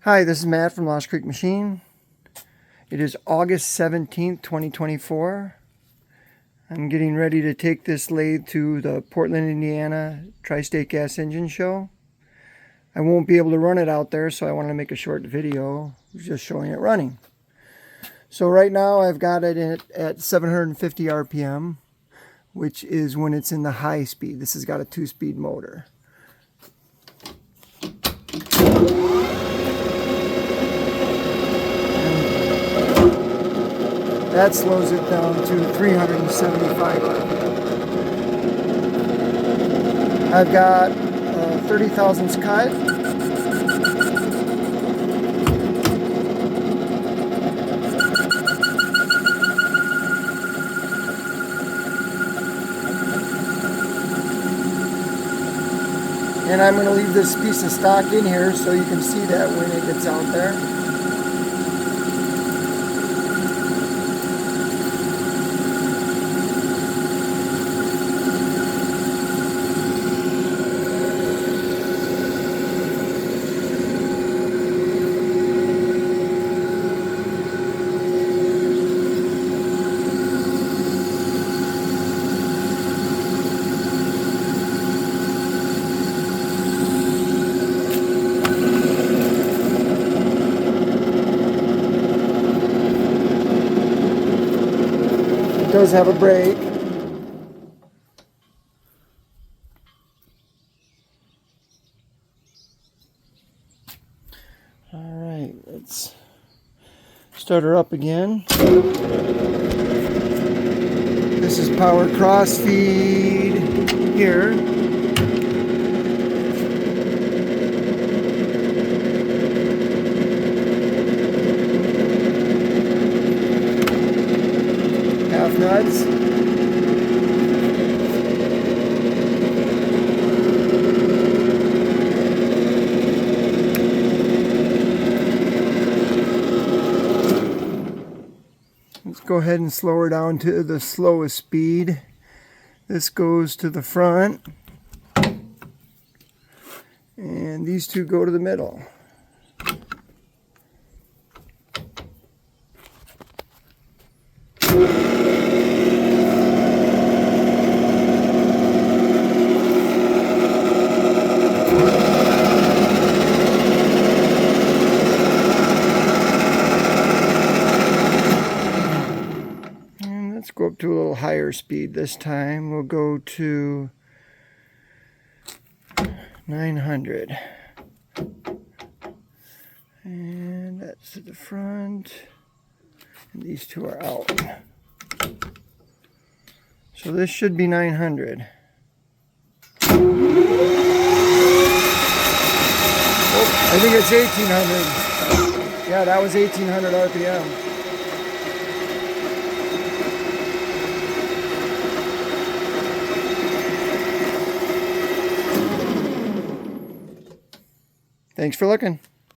Hi, this is Matt from Lost Creek Machine. It is August 17th, 2024. I'm getting ready to take this lathe to the Portland, Indiana Tri-State Gas Engine Show. I won't be able to run it out there, so I wanted to make a short video just showing it running. So right now I've got it at 750 RPM, which is when it's in the high speed. This has got a 2-speed motor. That slows it down to 375 RPM. I've got 30 thousandths cut. And I'm going to leave this piece of stock in here so you can see that when it gets out there. It does have a brake. Alright, let's start her up again. This is power cross feed here. Half nuts. Let's go ahead and slow her down to the slowest speed. This goes to the front, and these two go to the middle. Let's go up to a little higher speed this time. We'll go to 900. And that's to the front. And these two are out. So this should be 900. Oh, I think it's 1800. Yeah, that was 1800 RPM. Thanks for looking.